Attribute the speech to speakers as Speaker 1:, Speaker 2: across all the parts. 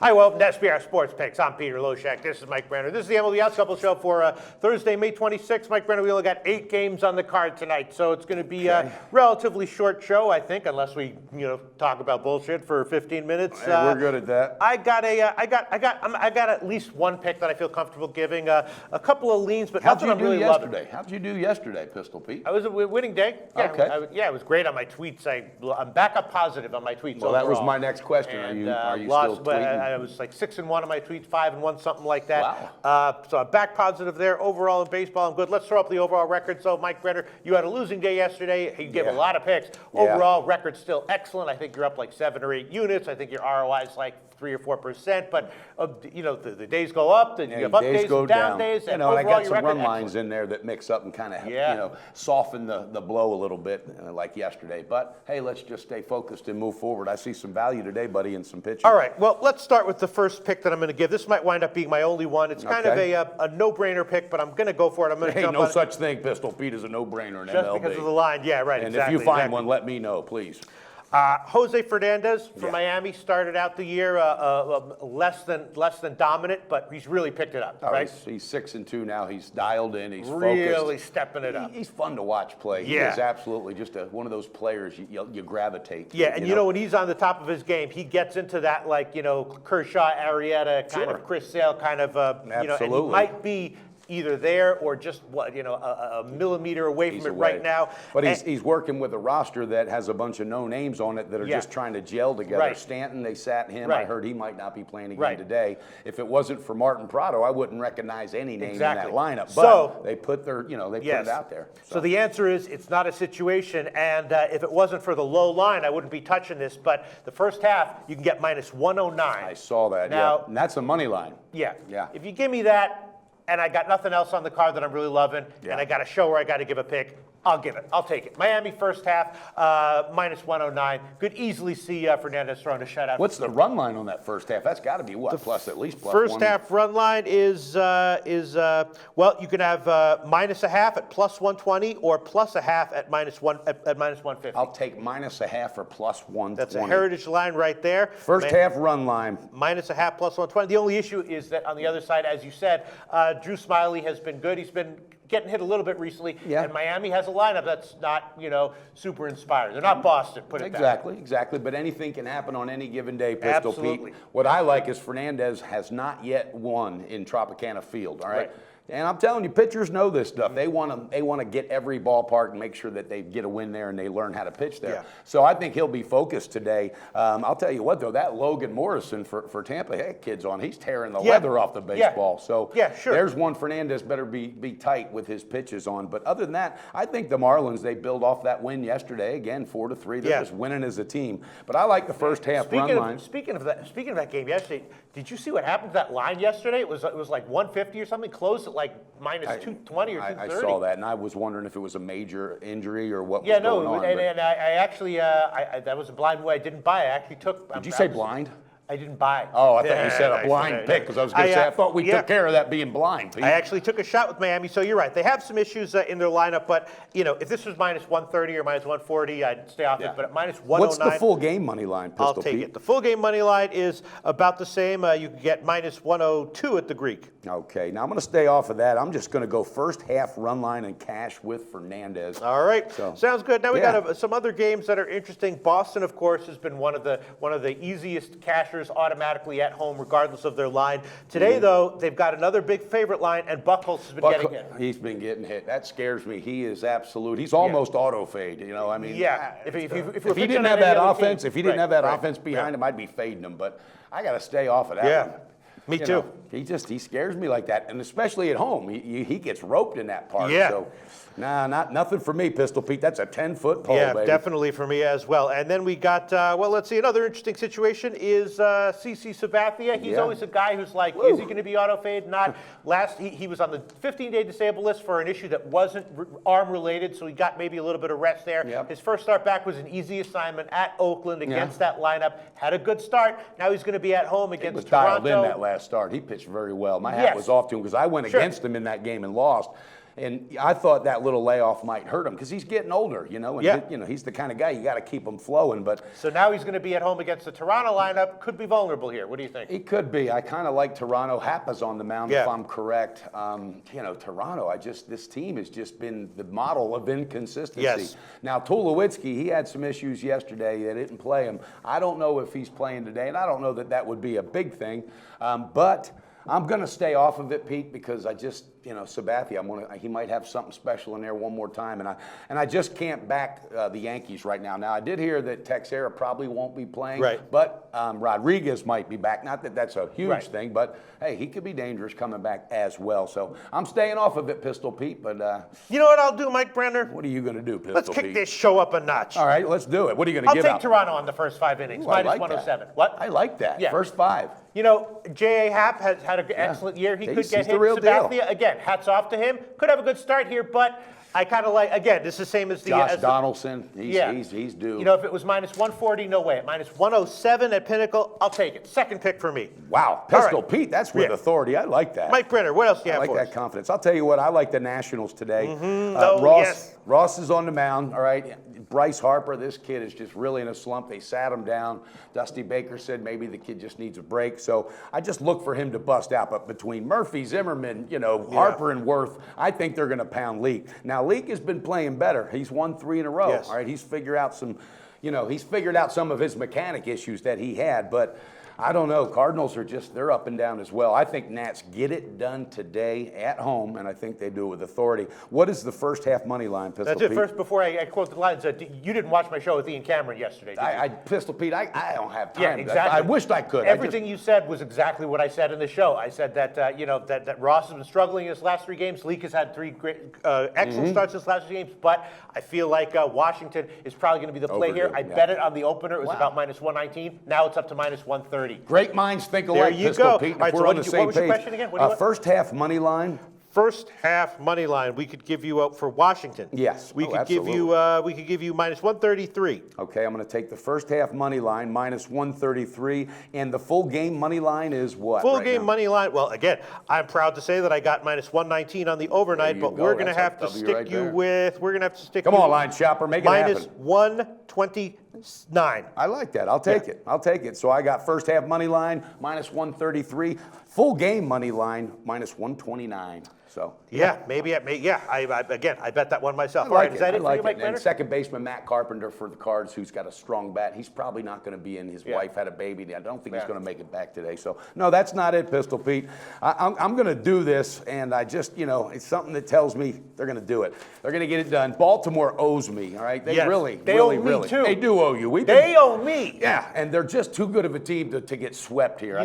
Speaker 1: Hi, welcome to SBR Sports Picks. I'm Peter Loshak. This is Mike Brenner. This is the MLB Odds Couple show for Thursday, May 26th. Mike Brenner, we only got 8 games on the card tonight, so it's going to be a relatively short show, I think, unless we, talk about bullshit for 15 minutes.
Speaker 2: Hey, we're good at that.
Speaker 1: I got at least one pick that I feel comfortable giving. A couple of leans, but
Speaker 2: How'd
Speaker 1: nothing
Speaker 2: you
Speaker 1: I'm
Speaker 2: do
Speaker 1: really
Speaker 2: yesterday?
Speaker 1: loving.
Speaker 2: How'd you do yesterday, Pistol Pete?
Speaker 1: I was a winning day. Yeah,
Speaker 2: Okay.
Speaker 1: it was great on my tweets. I'm back up positive on my tweets.
Speaker 2: Well, that was
Speaker 1: overall.
Speaker 2: my next question.
Speaker 1: And,
Speaker 2: are you
Speaker 1: lost,
Speaker 2: still tweeting?
Speaker 1: I was like 6-1 on my tweets, 5-1, something like that.
Speaker 2: Wow.
Speaker 1: So I'm back positive there. Overall in baseball, I'm good. Let's throw up the overall record. So Mike Brenner, you had a losing day yesterday. You gave a lot of picks. Overall record still excellent. I think you're up like 7 or 8 units. I think your ROI is like 3 or 4%. But the days go up, then you have up days and down days.
Speaker 2: And I got some run lines in there that mix up and kind of soften the blow a little bit, like yesterday. But hey, let's just stay focused and move forward. I see some value today, buddy, in some pitching.
Speaker 1: All right. Well, let's start with the first pick that I'm going to give. This might wind up being my only one. It's kind of a no-brainer pick, but I'm going to go for it. I'm going to jump on
Speaker 2: no such thing, Pistol Pete, is a no-brainer in
Speaker 1: just
Speaker 2: MLB.
Speaker 1: because of the line. Yeah, right.
Speaker 2: And
Speaker 1: exactly,
Speaker 2: if you find one, let me know, please.
Speaker 1: Jose Fernandez from Miami started out the year less than dominant, but he's really picked it up. Right?
Speaker 2: He's 6-2 now. He's dialed in. He's
Speaker 1: really
Speaker 2: focused.
Speaker 1: stepping it up.
Speaker 2: He's fun to watch play. He is absolutely just one of those players you gravitate to.
Speaker 1: Yeah, and when he's on the top of his game, he gets into that Kershaw, Arrieta kind of Chris Sale kind of and he might be either there or just a millimeter away from it right now.
Speaker 2: But he's working with a roster that has a bunch of no names on it that are just trying to gel together.
Speaker 1: Right.
Speaker 2: Stanton, they sat him.
Speaker 1: Right.
Speaker 2: I heard he might not be playing again today. If it wasn't for Martin Prado, I wouldn't recognize any name in that lineup. But they put their they put it out there.
Speaker 1: So the answer is it's not a situation, and if it wasn't for the low line, I wouldn't be touching this. But the first half, you can get minus 109.
Speaker 2: I saw that.
Speaker 1: Now,
Speaker 2: and that's a money line.
Speaker 1: Yeah.
Speaker 2: Yeah.
Speaker 1: If you give me that, and I got nothing else on the card that I'm really loving, and I got a show where I got to give a pick, I'll give it. I'll take it. Miami first half, minus 109. Could easily see Fernandez throwing a shutout.
Speaker 2: What's the run line on that first half? That's got to be what, at least plus
Speaker 1: first
Speaker 2: one.
Speaker 1: Half run line is you can have minus a half at plus 120 or plus a half at minus 150.
Speaker 2: I'll take minus a half or plus 120.
Speaker 1: That's a heritage line right there.
Speaker 2: First half run line.
Speaker 1: Minus a half plus 120. The only issue is that on the other side, as you said, Drew Smiley has been good. He's been getting hit a little bit recently, and Miami has a lineup that's not, super inspired. They're not Boston, put it that way.
Speaker 2: Exactly. But anything can happen on any given day, Pistol Pete. What I like is Fernandez has not yet won in Tropicana Field, all right? And I'm telling you, pitchers know this stuff. They want to get every ballpark and make sure that they get a win there and they learn how to pitch there. So I think he'll be focused today. I'll tell you what, though, that Logan Morrison for Tampa, that kid's on. He's tearing the leather off the baseball. So there's one Fernandez better be tight with his pitches on. But other than that, I think the Marlins, they build off that win yesterday. Again, 4-3. They're just winning as a team. But I like the first half run line.
Speaker 1: Speaking of that game yesterday, did you see what happened to that line yesterday? It was like 150 or something, close at like minus 220 or 230.
Speaker 2: I saw that, and I was wondering if it was a major injury or what was going on.
Speaker 1: And I actually, that was a blind move I didn't buy. I actually took.
Speaker 2: Did you say blind?
Speaker 1: I didn't buy.
Speaker 2: Oh, I thought you said a blind pick, because I was going to say, I thought we took care of that being blind, Pete.
Speaker 1: I actually took a shot with Miami, so you're right. They have some issues in their lineup, but, if this was minus 130 or minus 140, I'd stay off it. But at minus 109.
Speaker 2: What's the full game money line, Pistol
Speaker 1: I'll take
Speaker 2: Pete?
Speaker 1: it. The full game money line is about the same. You can get minus 102 at the Greek.
Speaker 2: Okay, now I'm going to stay off of that. I'm just going to go first half run line and cash with Fernandez.
Speaker 1: All right, sounds good. Now we got some other games that are interesting. Boston, of course, has been one of the easiest cashers automatically at home, regardless of their line. Today, though, they've got another big favorite line, and Buchholz has been getting hit.
Speaker 2: He's been getting hit. That scares me. He is absolute. He's almost auto fade. I mean,
Speaker 1: If
Speaker 2: he didn't have that offense, offense behind him, I'd be fading him. But I got to stay off of that one.
Speaker 1: Me too.
Speaker 2: He scares me like that, and especially at home, he gets roped in that part.
Speaker 1: Yeah.
Speaker 2: So, nothing for me, Pistol Pete. That's a 10-foot pole, baby.
Speaker 1: Definitely for me as well. And then we got let's see. Another interesting situation is CC Sabathia. He's always a guy who's like, is he going to be auto fade? Not. He was on the 15-day disabled list for an issue that wasn't arm related, so he got maybe a little bit of rest there.
Speaker 2: Yep.
Speaker 1: His first start back was an easy assignment at Oakland against that lineup. Had a good start. Now he's going to be at home against Toronto.
Speaker 2: Dialed in that last start. He pitched very well. My hat was off to him because I went against him in that game and lost. And I thought that little layoff might hurt him because he's getting older, you know. And he's the kind of guy you got to keep him flowing. But
Speaker 1: so now he's going to be at home against the Toronto lineup. Could be vulnerable here. What do you think?
Speaker 2: He could be. I kind of like Toronto. Hapa's on the mound, if I'm correct. You know, Toronto. This team has just been the model of inconsistency.
Speaker 1: Yes.
Speaker 2: Now Tulowitzki, he had some issues yesterday. They didn't play him. I don't know if he's playing today, and I don't know that would be a big thing. But I'm going to stay off of it, Pete, because I just, you know, Sabathia, he might have something special in there one more time, and I just can't back the Yankees right now. Now, I did hear that Texera probably won't be playing, but Rodriguez might be back. Not that that's a huge thing, but hey, he could be dangerous coming back as well. So I'm staying off of it, Pistol Pete. But
Speaker 1: you know what I'll do, Mike Brenner?
Speaker 2: What are you going to do, Pistol
Speaker 1: Let's kick
Speaker 2: Pete?
Speaker 1: this show up a notch.
Speaker 2: All right, let's do it. What are you going to give
Speaker 1: I'll
Speaker 2: out?
Speaker 1: take Toronto on the first 5 innings,
Speaker 2: Ooh,
Speaker 1: minus
Speaker 2: like
Speaker 1: 107.
Speaker 2: That.
Speaker 1: What?
Speaker 2: I like that.
Speaker 1: Yeah.
Speaker 2: First 5.
Speaker 1: You know, J.A. Happ has had an excellent year. He could get
Speaker 2: He's
Speaker 1: hit.
Speaker 2: the real deal.
Speaker 1: Sabathia, again, hats off to him. Could have a good start here, but I kind of like, again, this is the same as the
Speaker 2: Josh Donaldson. He's due.
Speaker 1: You know, if it was minus 140, no way. At minus 107 at Pinnacle, I'll take it. Second pick for me.
Speaker 2: Wow, Pistol Pete, that's with authority. I like that.
Speaker 1: Mike Brenner, what else do you have
Speaker 2: for us? I like that confidence. I'll tell you what, I like the Nationals today. Ross is on the mound, all right. Bryce Harper, this kid is just really in a slump. They sat him down. Dusty Baker said maybe the kid just needs a break. So I just look for him to bust out. But between Murphy, Zimmerman, you know, Harper and Worth, I think they're going to pound Leake. Now, Leake has been playing better. He's won 3 in a row. All right, he's figured out some of his mechanic issues that he had. But I don't know. Cardinals are they're up and down as well. I think Nats get it done today at home, and I think they do it with authority. What is the first half money line, Pistol Pete?
Speaker 1: That's it. First, before I quote the lines, you didn't watch my show with Ian Cameron yesterday, did you?
Speaker 2: Pistol Pete, I don't have time.
Speaker 1: Yeah, exactly.
Speaker 2: I wished I could.
Speaker 1: Everything you said was exactly what I said in the show. I said that, that Ross has been struggling his last 3 games. Leake has had 3 great, excellent starts his last 3 games, but I feel like Washington is probably going to be the play here. I bet it on the opener. It was about minus 119. Now it's up to minus 130.
Speaker 2: Great minds think alike, Pistol Pete.
Speaker 1: All right, so what was your question again? What do you want?
Speaker 2: First half money line.
Speaker 1: First half money line we could give you for Washington.
Speaker 2: Yes.
Speaker 1: We could give you minus 133.
Speaker 2: Okay, I'm going to take the first half money line minus 133, and the full game money line is what?
Speaker 1: Full game money line. Well, again, I'm proud to say that I got minus 119 on the overnight, but we're going to have to stick you with. We're going to have to stick.
Speaker 2: Come on, line shopper, make it happen.
Speaker 1: Minus 129.
Speaker 2: I like that. I'll take it. I'll take it. So I got first half money line minus 133, full game money line minus 129. So
Speaker 1: maybe I bet that one myself.
Speaker 2: I like
Speaker 1: Is that it for you, Mike Brenner?
Speaker 2: And second baseman Matt Carpenter for the Cards, who's got a strong bat. He's probably not going to be in. His wife had a baby. I don't think he's going to make it back today. So no, that's not it, Pistol Pete. I'm going to do this, and I just, it's something that tells me they're going to do it. They're going to get it done. Baltimore owes me. All right, they really
Speaker 1: owe me too.
Speaker 2: They do owe you.
Speaker 1: They owe me.
Speaker 2: Yeah, and they're just too good of a team to get swept here.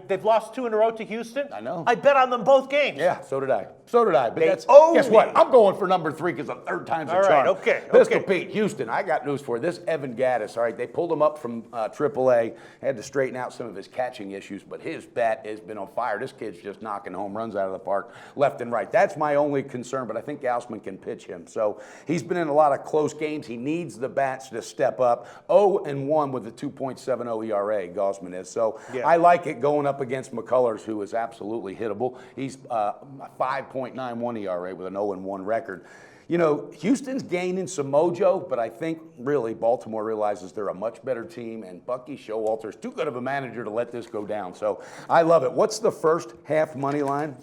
Speaker 1: They've lost 2 in a row to Houston.
Speaker 2: I know.
Speaker 1: I bet on them both games.
Speaker 2: Yeah, so did I. But guess
Speaker 1: me.
Speaker 2: what? I'm going for number 3 because the third time's a charm.
Speaker 1: All right, okay.
Speaker 2: Pistol Pete, Houston, I got news for you. This Evan Gattis, all right, they pulled him up from AAA, had to straighten out some of his catching issues, but his bat has been on fire. This kid's just knocking home runs out of the park left and right. That's my only concern, but I think Gausman can pitch him. So he's been in a lot of close games. He needs the bats to step up. 0-1 with a 2.70 ERA, Gausman is. So I like it going up against McCullers, who is absolutely hittable. He's 5.91 ERA with an 0-1 record. Houston's gaining some mojo, but I think really Baltimore realizes they're a much better team, and Bucky Showalter's too good of a manager to let this go down. So I love it. What's the first half money line?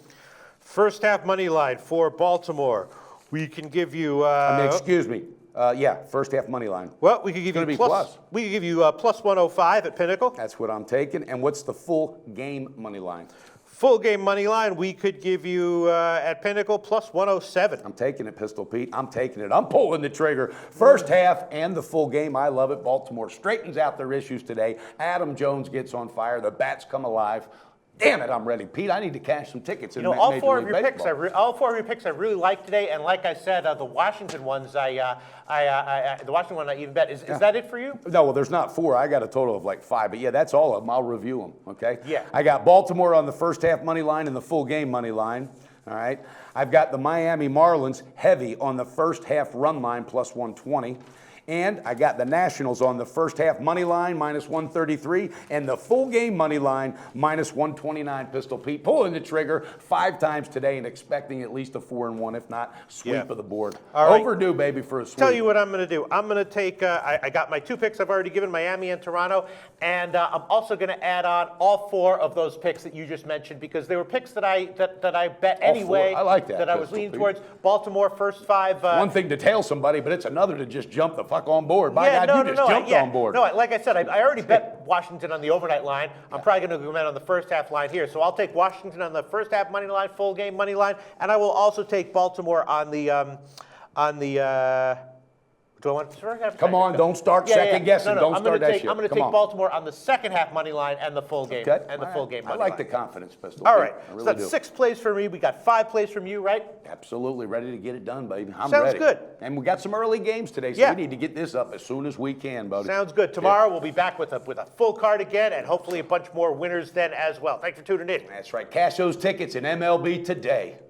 Speaker 1: First half money line for Baltimore. We can give you.
Speaker 2: Excuse me. First half money line.
Speaker 1: Well, we could give you plus. We could give you plus 105 at Pinnacle.
Speaker 2: That's what I'm taking. And what's the full game money line?
Speaker 1: Full game money line, we could give you at Pinnacle plus 107.
Speaker 2: I'm taking it, Pistol Pete. I'm taking it. I'm pulling the trigger. First half and the full game. I love it. Baltimore straightens out their issues today. Adam Jones gets on fire. The bats come alive. Damn it, I'm ready, Pete. I need to cash some tickets.
Speaker 1: All 4 of your picks, I really like today, and like I said, the Washington ones, the Washington one I even bet. Is that it for you?
Speaker 2: No, well, there's not 4. I got a total of like 5, but that's all of them. I'll review them. Okay.
Speaker 1: Yeah.
Speaker 2: I got Baltimore on the first half money line and the full game money line. All right. I've got the Miami Marlins heavy on the first half run line plus 120. And I got the Nationals on the first half money line, -133, and the full game money line, -129, Pistol Pete. Pulling the trigger 5 times today and expecting at least a 4-1, if not sweep of the board.
Speaker 1: All right.
Speaker 2: Overdue, baby, for a sweep.
Speaker 1: Tell you what I'm going to do. I'm going to take, I got my 2 picks I've already given, Miami and Toronto, and I'm also going to add on all 4 of those picks that you just mentioned because they were picks that I bet anyway.
Speaker 2: I like that.
Speaker 1: That I was leaning towards. Baltimore first 5.
Speaker 2: One thing to tell somebody, but it's another to just jump the fuck on board. My God, you just jumped on board.
Speaker 1: No, like I said, I already bet Washington on the overnight line. I'm probably going to go on the first half line here. So I'll take Washington on the first half money line, full game money line, and I will also take Baltimore on the do I want to
Speaker 2: Come on, don't start second guessing.
Speaker 1: No,
Speaker 2: don't start that shit.
Speaker 1: I'm going to take Baltimore on the second half money line and the full game full game money
Speaker 2: I like
Speaker 1: line.
Speaker 2: the confidence, Pistol.
Speaker 1: All right,
Speaker 2: really
Speaker 1: so that's 6 plays for me. We got 5 plays from you, right?
Speaker 2: Absolutely ready to get it done, baby. I'm
Speaker 1: Sounds
Speaker 2: ready.
Speaker 1: good.
Speaker 2: And we got some early games today, so we need to get this up as soon as we can, buddy.
Speaker 1: Sounds good. Tomorrow we'll be back with a full card again, and hopefully a bunch more winners then as well. Thanks for tuning in.
Speaker 2: That's right. Cash those tickets in MLB today.